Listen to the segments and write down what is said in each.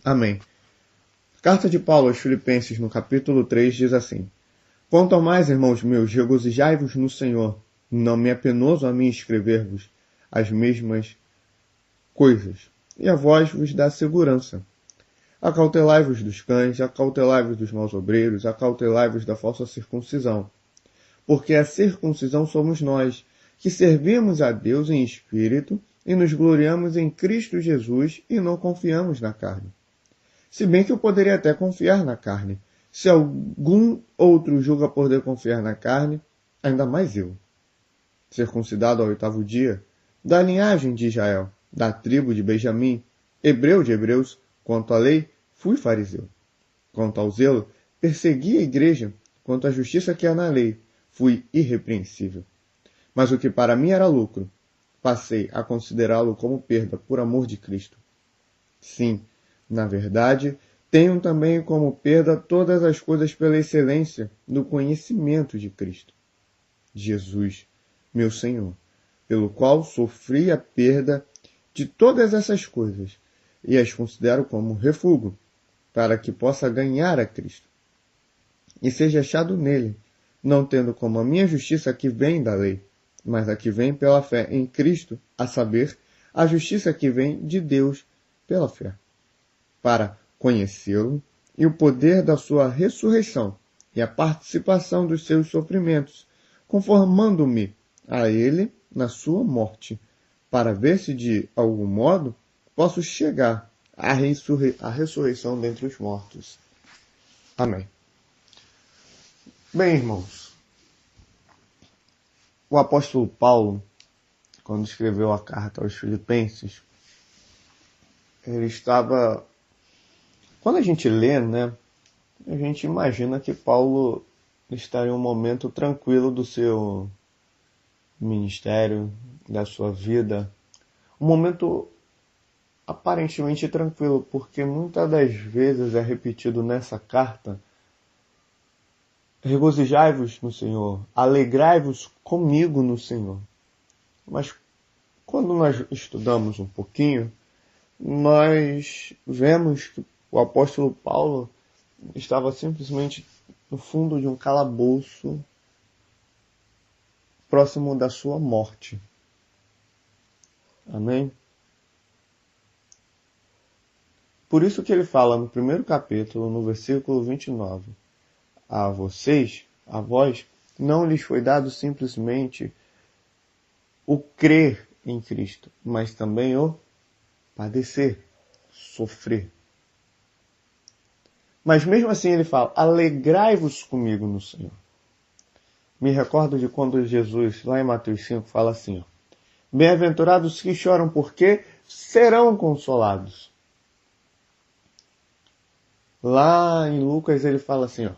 Amém. Carta de Paulo aos Filipenses, no capítulo 3, diz assim: Quanto ao mais, irmãos meus, regozijai-vos no Senhor. Não me é penoso a mim escrever-vos as mesmas coisas, e a vós vos dá segurança. Acautelai-vos dos cães, acautelai-vos dos maus obreiros, acautelai-vos da falsa circuncisão. Porque a circuncisão somos nós, que servimos a Deus em espírito e nos gloriamos em Cristo Jesus e não confiamos na carne. Se bem que eu poderia até confiar na carne. Se algum outro julga poder confiar na carne, ainda mais eu. Circuncidado ao 8º dia, da linhagem de Israel, da tribo de Benjamim, hebreu de hebreus, quanto à lei, fui fariseu. Quanto ao zelo, persegui a igreja, quanto à justiça que há na lei, fui irrepreensível. Mas o que para mim era lucro, passei a considerá-lo como perda por amor de Cristo. Sim, na verdade, tenho também como perda todas as coisas pela excelência do conhecimento de Cristo, Jesus, meu Senhor, pelo qual sofri a perda de todas essas coisas e as considero como refúgio, para que possa ganhar a Cristo e seja achado nele, não tendo como a minha justiça que vem da lei, mas a que vem pela fé em Cristo, a saber, a justiça que vem de Deus pela fé, para conhecê-lo e o poder da sua ressurreição e a participação dos seus sofrimentos, conformando-me a ele na sua morte, para ver se de algum modo posso chegar à ressurreição dentre os mortos. Amém. Bem, irmãos, o apóstolo Paulo, quando escreveu a carta aos Filipenses, ele estava... Quando a gente lê, né, a gente imagina que Paulo está em um momento tranquilo do seu ministério, da sua vida. Um momento aparentemente tranquilo, porque muitas das vezes é repetido nessa carta: regozijai-vos no Senhor, alegrai-vos comigo no Senhor. Mas quando nós estudamos um pouquinho, nós vemos que o apóstolo Paulo estava simplesmente no fundo de um calabouço próximo da sua morte. Amém? Por isso que ele fala no primeiro capítulo, no versículo 29, a vocês, a vós, não lhes foi dado simplesmente o crer em Cristo, mas também o padecer, sofrer. Mas mesmo assim ele fala: alegrai-vos comigo no Senhor. Me recordo de quando Jesus, lá em Mateus 5, fala assim: bem-aventurados que choram, porque serão consolados. Lá em Lucas ele fala assim: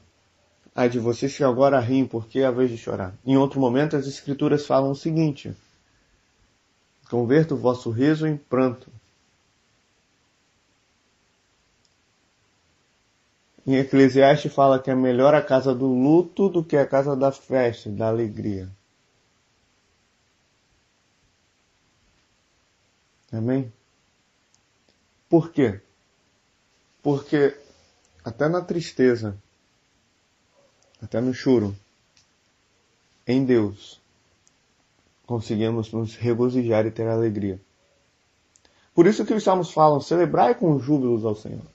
ai de vocês que agora riem, porque é a vez de chorar. Em outro momento as escrituras falam o seguinte: converta o vosso riso em pranto. Em Eclesiastes fala que é melhor a casa do luto do que a casa da festa, da alegria. Amém? Por quê? Porque até na tristeza, até no choro, em Deus, conseguimos nos regozijar e ter alegria. Por isso que os salmos falam: celebrai com júbilos ao Senhor.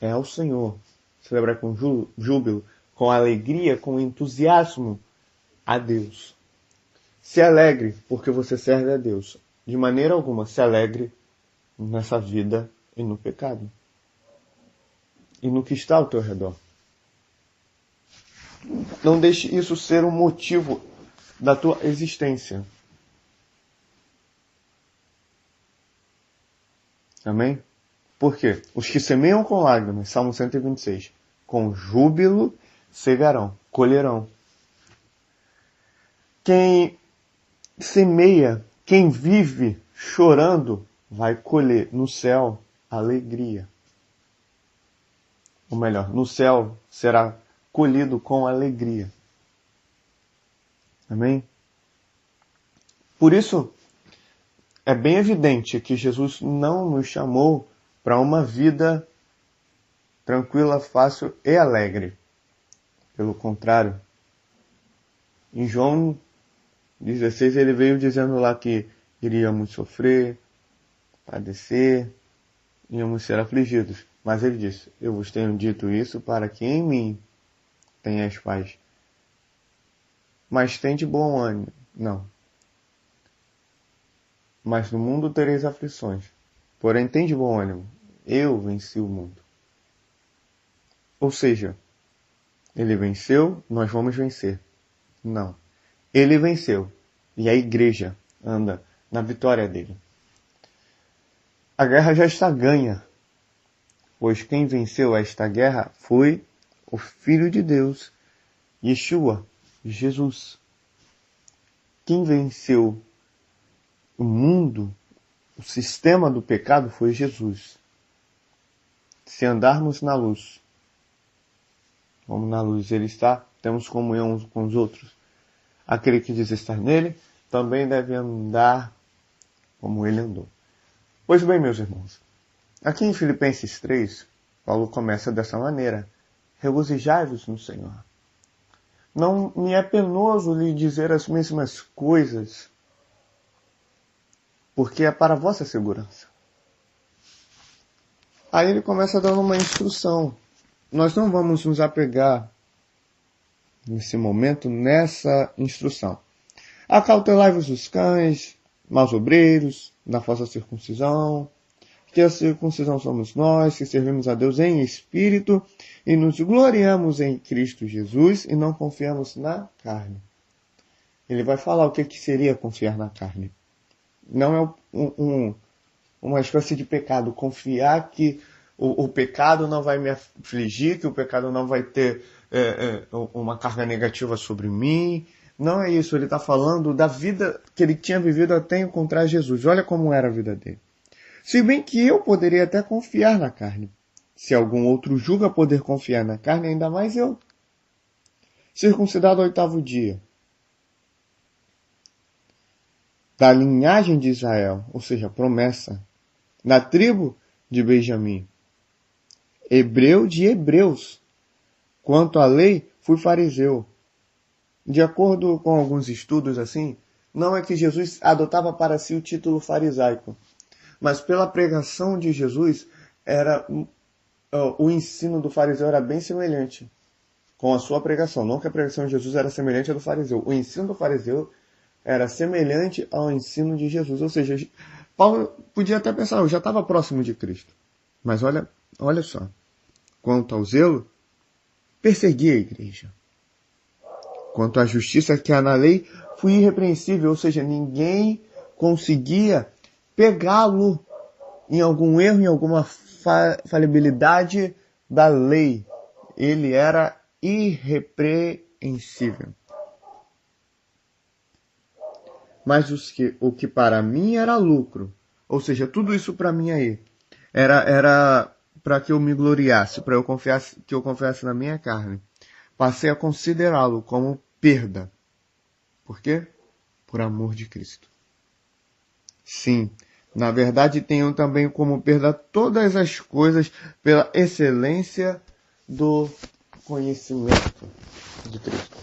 É ao Senhor. Celebrar com júbilo, com alegria, com entusiasmo a Deus. Se alegre porque você serve a Deus. De maneira alguma se alegre nessa vida e no pecado. E no que está ao teu redor. Não deixe isso ser um motivo da tua existência. Amém? Por quê? Os que semeiam com lágrimas, Salmo 126, com júbilo cegarão, colherão. Quem semeia, quem vive chorando, vai colher no céu alegria. Ou melhor, no céu será colhido com alegria. Amém? Por isso, é bem evidente que Jesus não nos chamou para uma vida tranquila, fácil e alegre. Pelo contrário, em João 16 ele veio dizendo lá que iríamos sofrer, padecer, íamos ser afligidos. Mas ele disse, eu vos tenho dito isso para que em mim tenhais paz. Mas tende bom ânimo. Não. Mas no mundo tereis aflições. Porém tende bom ânimo. Eu venci o mundo. Ou seja, ele venceu, nós vamos vencer. Não. Ele venceu. E a igreja anda na vitória dele. A guerra já está ganha. Pois quem venceu esta guerra foi o Filho de Deus, Yeshua, Jesus. Quem venceu o mundo, o sistema do pecado foi Jesus. Se andarmos na luz, como na luz ele está, temos comunhão uns com os outros. Aquele que diz estar nele, também deve andar como ele andou. Pois bem, meus irmãos, aqui em Filipenses 3, Paulo começa dessa maneira. Regozijai-vos no Senhor. Não me é penoso lhe dizer as mesmas coisas, porque é para a vossa segurança. Aí ele começa dando uma instrução. Nós não vamos nos apegar, nesse momento, nessa instrução. Acautelai-vos os cães, maus obreiros, na falsa circuncisão, que a circuncisão somos nós, que servimos a Deus em espírito e nos gloriamos em Cristo Jesus e não confiamos na carne. Ele vai falar o que seria confiar na carne. Não é uma espécie de pecado. Confiar que o pecado não vai me afligir, que o pecado não vai ter uma carga negativa sobre mim. Não é isso. Ele está falando da vida que ele tinha vivido até encontrar Jesus. Olha como era a vida dele. Se bem que eu poderia até confiar na carne. Se algum outro julga poder confiar na carne, ainda mais eu. Circuncidado ao 8º dia. Da linhagem de Israel, ou seja, promessa. Na tribo de Benjamim. Hebreu de hebreus. Quanto à lei, fui fariseu. De acordo com alguns estudos assim, não é que Jesus adotava para si o título farisaico. Mas pela pregação de Jesus, o ensino do fariseu era bem semelhante com a sua pregação. Não que a pregação de Jesus era semelhante à do fariseu. O ensino do fariseu era semelhante ao ensino de Jesus. Ou seja, Paulo podia até pensar, eu já estava próximo de Cristo. Mas olha só. Quanto ao zelo, persegui a igreja. Quanto à justiça que há na lei, fui irrepreensível. Ou seja, ninguém conseguia pegá-lo em algum erro, em alguma falibilidade da lei. Ele era irrepreensível. Mas o que para mim era lucro, ou seja, tudo isso para mim aí, era para que eu me gloriasse, para que eu confiasse na minha carne. Passei a considerá-lo como perda. Por quê? Por amor de Cristo. Sim, na verdade tenho também como perda todas as coisas pela excelência do conhecimento de Cristo.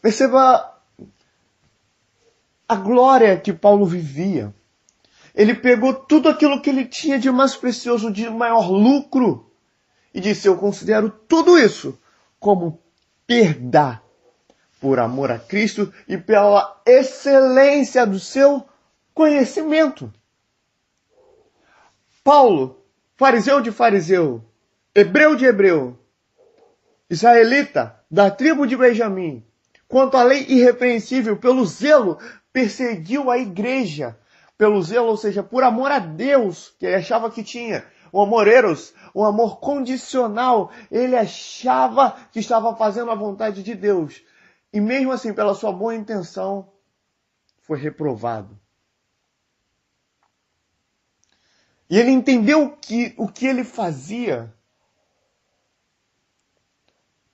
Perceba a glória que Paulo vivia. Ele pegou tudo aquilo que ele tinha de mais precioso, de maior lucro, e disse, eu considero tudo isso como perda por amor a Cristo e pela excelência do seu conhecimento. Paulo, fariseu de fariseu, hebreu de hebreu, israelita da tribo de Benjamim, quanto à lei irrepreensível, pelo zelo, perseguiu a igreja. Pelo zelo, ou seja, por amor a Deus, que ele achava que tinha. O amor eros, o amor condicional, ele achava que estava fazendo a vontade de Deus. E mesmo assim, pela sua boa intenção, foi reprovado. E ele entendeu que o que ele fazia,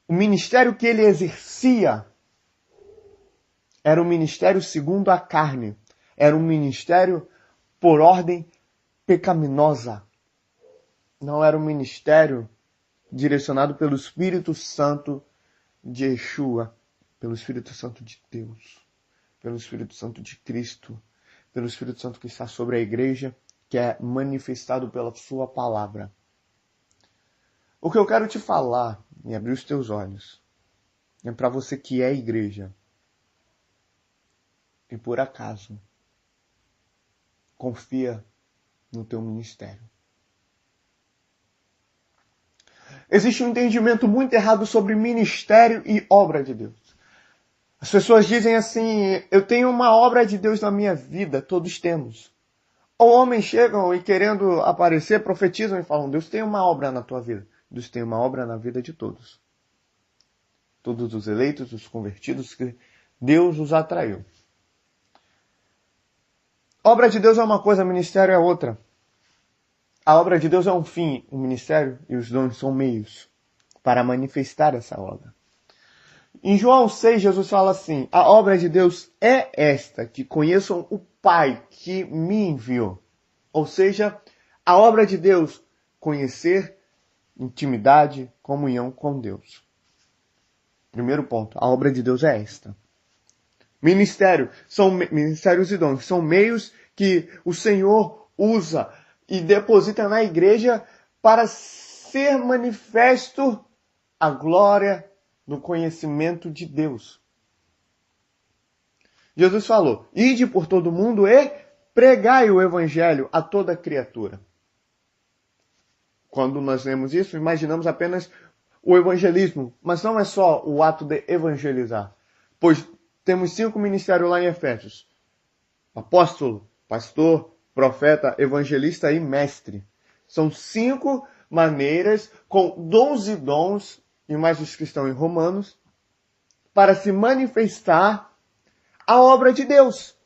o ministério que ele exercia, era um ministério segundo a carne. Era um ministério por ordem pecaminosa. não era um ministério direcionado pelo Espírito Santo de Yeshua, pelo Espírito Santo de Deus, pelo Espírito Santo de Cristo, pelo Espírito Santo que está sobre a igreja, que é manifestado pela sua palavra. O que eu quero te falar e abrir os teus olhos é para você que é igreja e por acaso confia no teu ministério. Existe um entendimento muito errado sobre ministério e obra de Deus. As pessoas dizem assim, eu tenho uma obra de Deus na minha vida, todos temos. Ou homens chegam e querendo aparecer, profetizam e falam, Deus tem uma obra na tua vida. Deus tem uma obra na vida de todos. Todos os eleitos, os convertidos, que Deus os atraiu. Obra de Deus é uma coisa, ministério é outra. A obra de Deus é um fim, o ministério e os dons são meios para manifestar essa obra. Em João 6, Jesus fala assim, a obra de Deus é esta, que conheçam o Pai que me enviou. Ou seja, a obra de Deus, conhecer, intimidade, comunhão com Deus. Primeiro ponto, a obra de Deus é esta. Ministérios e dons, são meios que o Senhor usa e deposita na igreja para ser manifesto a glória no conhecimento de Deus. Jesus falou, ide por todo mundo e pregai o evangelho a toda criatura. Quando nós lemos isso, imaginamos apenas o evangelismo, mas não é só o ato de evangelizar, pois temos 5 ministérios lá em Efésios. Apóstolo, pastor, profeta, evangelista e mestre. São 5 maneiras, com 12 dons, e mais os que estão em Romanos, para se manifestar a obra de Deus.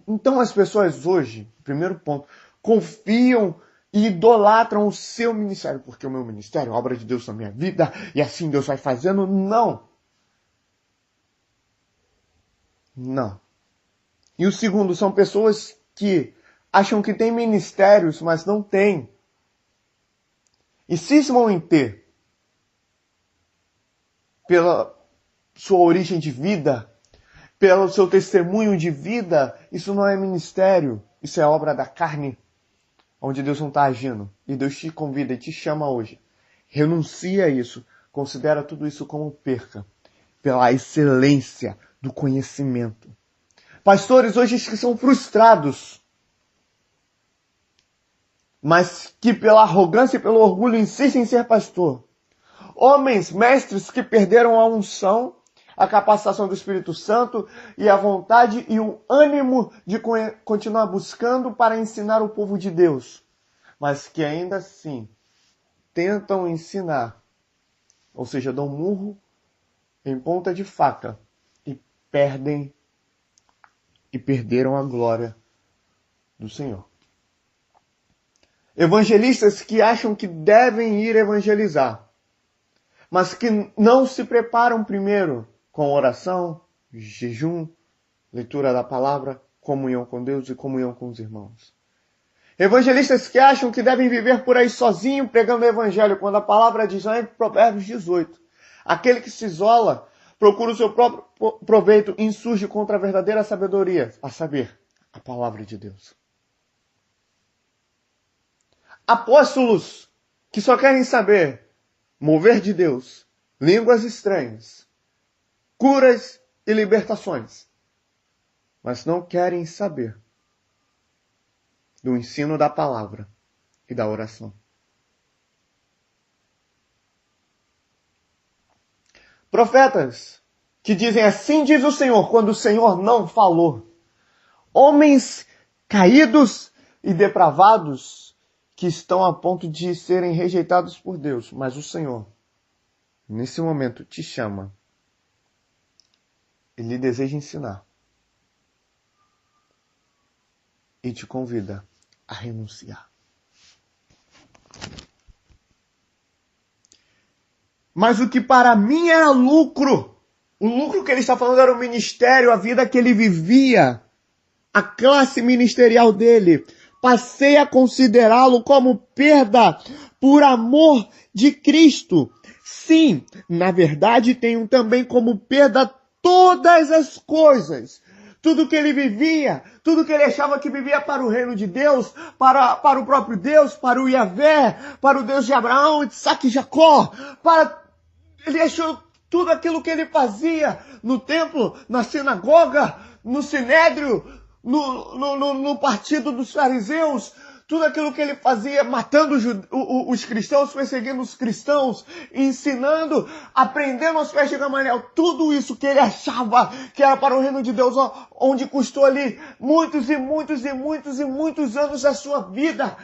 Então as pessoas hoje, primeiro ponto, confiam e idolatram o seu ministério, porque o meu ministério é a obra de Deus na minha vida, e assim Deus vai fazendo. Não. Não. E o segundo, são pessoas que acham que têm ministérios, mas não têm. E cismam em ter. Pela sua origem de vida, pelo seu testemunho de vida, isso não é ministério, isso é obra da carne, onde Deus não está agindo. E Deus te convida e te chama hoje. Renuncia a isso, considera tudo isso como perca, pela excelência do conhecimento. Pastores hoje que são frustrados, mas que pela arrogância e pelo orgulho insistem em ser pastor. Homens, mestres que perderam a unção, a capacitação do Espírito Santo e a vontade e o ânimo de continuar buscando para ensinar o povo de Deus, mas que ainda assim tentam ensinar, ou seja, dão murro em ponta de faca e perderam a glória do Senhor. Evangelistas que acham que devem ir evangelizar, mas que não se preparam primeiro com oração, jejum, leitura da palavra, comunhão com Deus e comunhão com os irmãos. Evangelistas que acham que devem viver por aí sozinho pregando o evangelho, quando a palavra diz lá em Provérbios 18, aquele que se isola procura o seu próprio proveito e insurge contra a verdadeira sabedoria, a saber, a palavra de Deus. Apóstolos que só querem saber mover de Deus, línguas estranhas, curas e libertações, mas não querem saber do ensino da palavra e da oração. Profetas que dizem assim diz o Senhor, quando o Senhor não falou. Homens caídos e depravados que estão a ponto de serem rejeitados por Deus. Mas o Senhor, nesse momento, te chama. Ele deseja ensinar. E te convida a renunciar. Mas o que para mim era lucro, o lucro que ele está falando era o ministério, a vida que ele vivia, a classe ministerial dele, passei a considerá-lo como perda por amor de Cristo. Sim, na verdade tenho também como perda todas as coisas. Tudo que ele vivia, tudo que ele achava que vivia para o reino de Deus, para o próprio Deus, para o Yahvé, para o Deus de Abraão, Isaac e Jacó, ele achou tudo aquilo que ele fazia no templo, na sinagoga, no sinédrio, no partido dos fariseus, tudo aquilo que ele fazia, matando os cristãos, perseguindo os cristãos, ensinando, aprendendo aos pés de Gamaliel, tudo isso que ele achava que era para o reino de Deus, onde custou ali muitos anos da sua vida,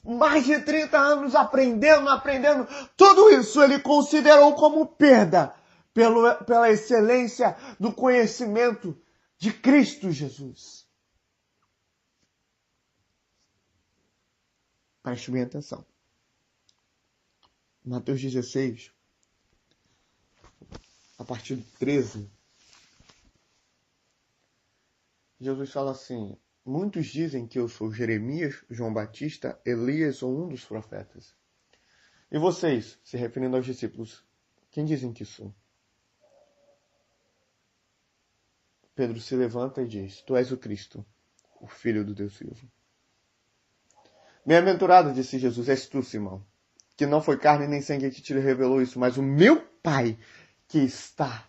mais de 30 anos aprendendo, tudo isso ele considerou como perda pela excelência do conhecimento de Cristo Jesus. Preste bem atenção. Mateus 16, a partir do 13, Jesus fala assim: muitos dizem que eu sou Jeremias, João Batista, Elias ou um dos profetas. E vocês, se referindo aos discípulos, quem dizem que sou? Pedro se levanta e diz: tu és o Cristo, o Filho do Deus vivo. Bem-aventurado, disse Jesus, és tu, Simão, que não foi carne nem sangue que te revelou isso, mas o meu Pai que está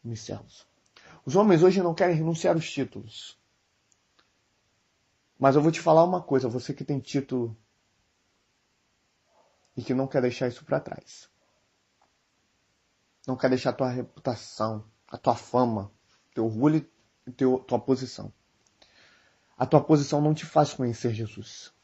nos céus. Os homens hoje não querem renunciar aos títulos. Mas eu vou te falar uma coisa, você que tem título e que não quer deixar isso para trás. Não quer deixar a tua reputação, a tua fama, teu orgulho e tua posição. A tua posição não te faz conhecer Jesus.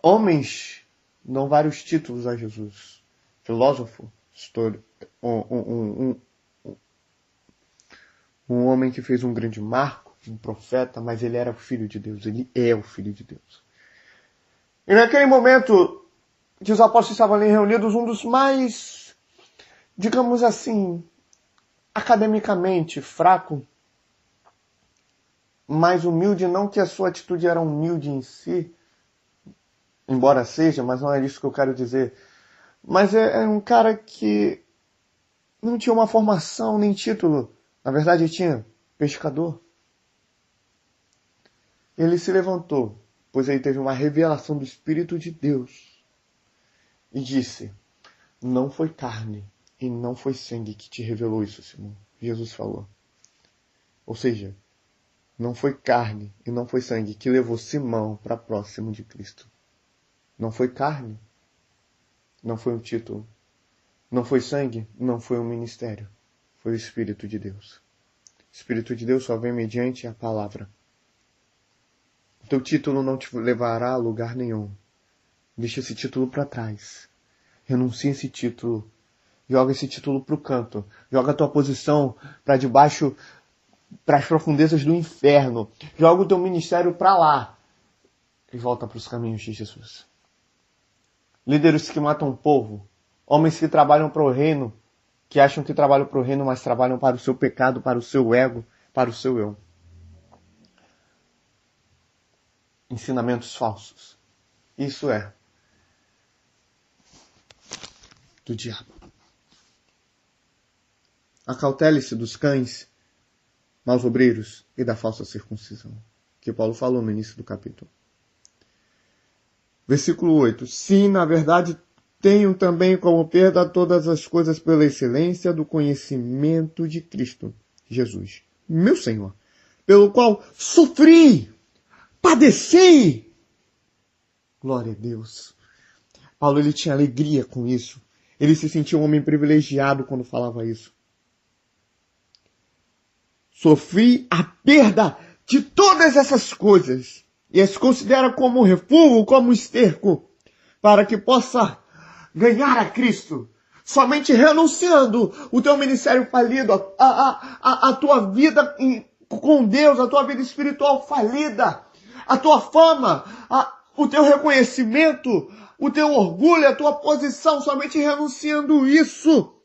Homens dão vários títulos a Jesus. Filósofo, histórico, um homem que fez um grande marco, um profeta, mas ele era o Filho de Deus. Ele é o Filho de Deus. E naquele momento que os apóstolos estavam ali reunidos, um dos mais, digamos assim, academicamente fraco, mais humilde, não que a sua atitude era humilde em si, embora seja, mas não é isso que eu quero dizer. Mas é um cara que não tinha uma formação nem título. Na verdade, ele tinha pescador. Ele se levantou, pois ele teve uma revelação do Espírito de Deus. E disse: não foi carne e não foi sangue que te revelou isso, Simão. Jesus falou. Ou seja, não foi carne e não foi sangue que levou Simão para próximo de Cristo. Não foi carne, não foi um título, não foi sangue, não foi um ministério. Foi o Espírito de Deus. O Espírito de Deus só vem mediante a palavra. O teu título não te levará a lugar nenhum. Deixa esse título para trás. Renuncia esse título. Joga esse título para o canto. Joga a tua posição para debaixo, para as profundezas do inferno. Joga o teu ministério para lá. E volta para os caminhos de Jesus. Líderes que matam o povo. Homens que trabalham para o reino. Que acham que trabalham para o reino, mas trabalham para o seu pecado, para o seu ego, para o seu eu. Ensinamentos falsos. Isso é do diabo. Acautele-se dos cães, maus obreiros e da falsa circuncisão, que Paulo falou no início do capítulo. Versículo 8. Sim, na verdade, tenho também como perda todas as coisas pela excelência do conhecimento de Cristo Jesus, meu Senhor, pelo qual sofri, padeci. Glória a Deus. Paulo, ele tinha alegria com isso. Ele se sentia um homem privilegiado quando falava isso. Sofri a perda de todas essas coisas e as considera como refúgio, como esterco, para que possa ganhar a Cristo, somente renunciando o teu ministério falido, a tua vida com Deus, a tua vida espiritual falida, a tua fama, o teu reconhecimento, o teu orgulho, a tua posição, somente renunciando isso,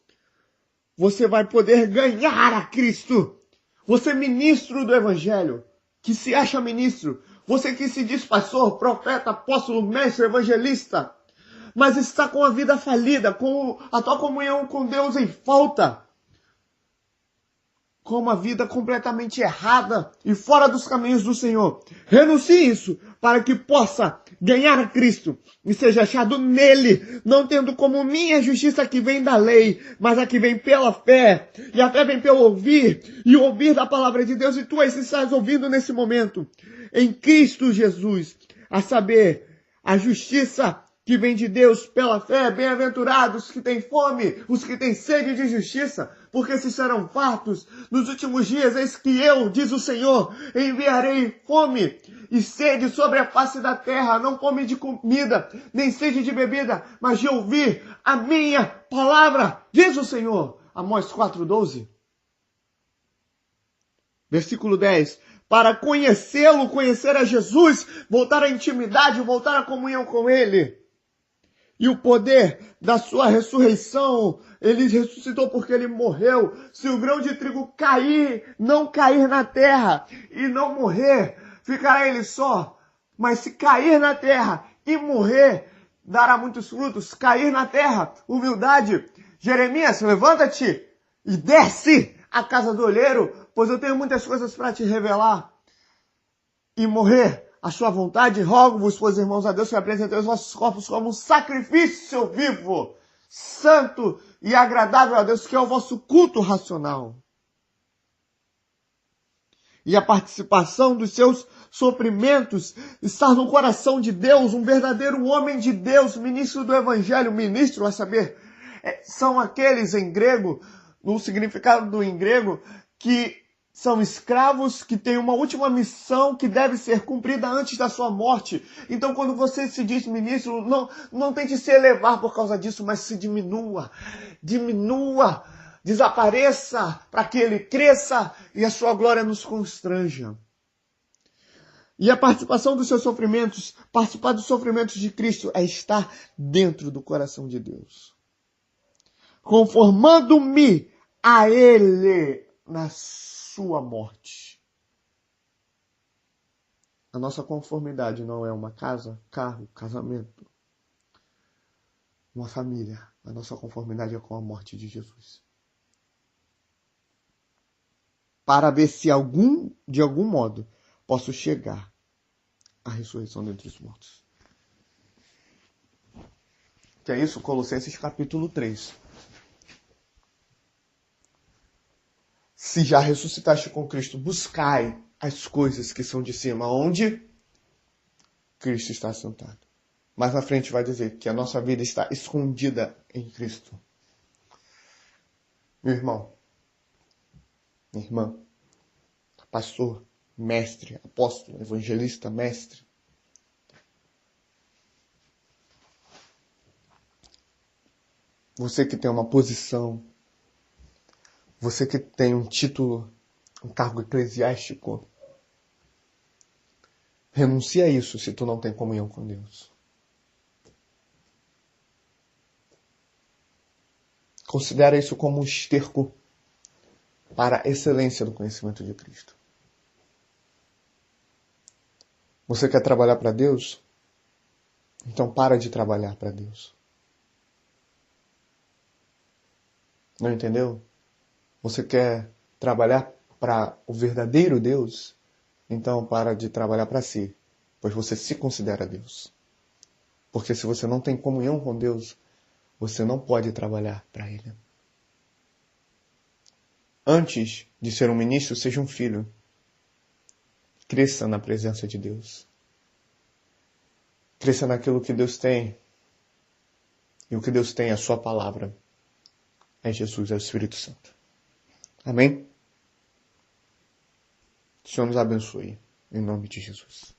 você vai poder ganhar a Cristo. Você ministro do Evangelho, que se acha ministro, você que se diz pastor, profeta, apóstolo, mestre, evangelista, mas está com a vida falida, com a tua comunhão com Deus em falta, com uma vida completamente errada e fora dos caminhos do Senhor. Renuncie isso para que possa ganhar a Cristo e seja achado nele, não tendo como minha justiça que vem da lei, mas a que vem pela fé. E a fé vem pelo ouvir e ouvir da palavra de Deus. E tu aí estás ouvindo nesse momento, em Cristo Jesus, a saber, a justiça que vem de Deus pela fé. Bem-aventurados que têm fome, os que têm sede de justiça, porque se serão fartos. Nos últimos dias, eis que eu, diz o Senhor, enviarei fome e sede sobre a face da terra, não fome de comida, nem sede de bebida, mas de ouvir a minha palavra, diz o Senhor. Amós 4:12. Versículo 10. Para conhecê-lo, conhecer a Jesus, voltar à intimidade, voltar à comunhão com Ele. E o poder da sua ressurreição, ele ressuscitou porque ele morreu. Se o grão de trigo cair, não cair na terra e não morrer, ficará ele só. Mas se cair na terra e morrer, dará muitos frutos. Cair na terra, humildade. Jeremias, levanta-te e desce à casa do olheiro, pois eu tenho muitas coisas para te revelar. E morrer a sua vontade, rogo-vos, pois irmãos, a Deus, que apresenteis os vossos corpos como um sacrifício vivo, santo e agradável a Deus, que é o vosso culto racional. E a participação dos seus sofrimentos, estar no coração de Deus, um verdadeiro homem de Deus, ministro do Evangelho, ministro, a saber, são aqueles em grego, no significado do em grego, que são escravos que têm uma última missão que deve ser cumprida antes da sua morte. Então, quando você se diz ministro, não tente se elevar por causa disso, mas se diminua, desapareça para que ele cresça e a sua glória nos constranja. E a participação dos seus sofrimentos, participar dos sofrimentos de Cristo, é estar dentro do coração de Deus. Conformando-me a Ele na sua morte. A nossa conformidade não é uma casa, carro, casamento, uma família. A nossa conformidade é com a morte de Jesus. Para ver se de algum modo, posso chegar à ressurreição dentre os mortos. Que é isso? Colossenses capítulo 3. Se já ressuscitaste com Cristo, buscai as coisas que são de cima, onde Cristo está sentado. Mais na frente vai dizer que a nossa vida está escondida em Cristo. Meu irmão, minha irmã, pastor, mestre, apóstolo, evangelista, mestre. Você que tem uma posição, você que tem um título, um cargo eclesiástico, renuncia a isso se tu não tem comunhão com Deus. Considera isso como um esterco para a excelência do conhecimento de Cristo. Você quer trabalhar para Deus? Então para de trabalhar para Deus. Não entendeu? Você quer trabalhar para o verdadeiro Deus? Então para de trabalhar para si, pois você se considera Deus. Porque se você não tem comunhão com Deus, você não pode trabalhar para Ele. Antes de ser um ministro, seja um filho. Cresça na presença de Deus. Cresça naquilo que Deus tem. E o que Deus tem é a sua palavra. É Jesus, é o Espírito Santo. Amém? O Senhor nos abençoe. Em nome de Jesus.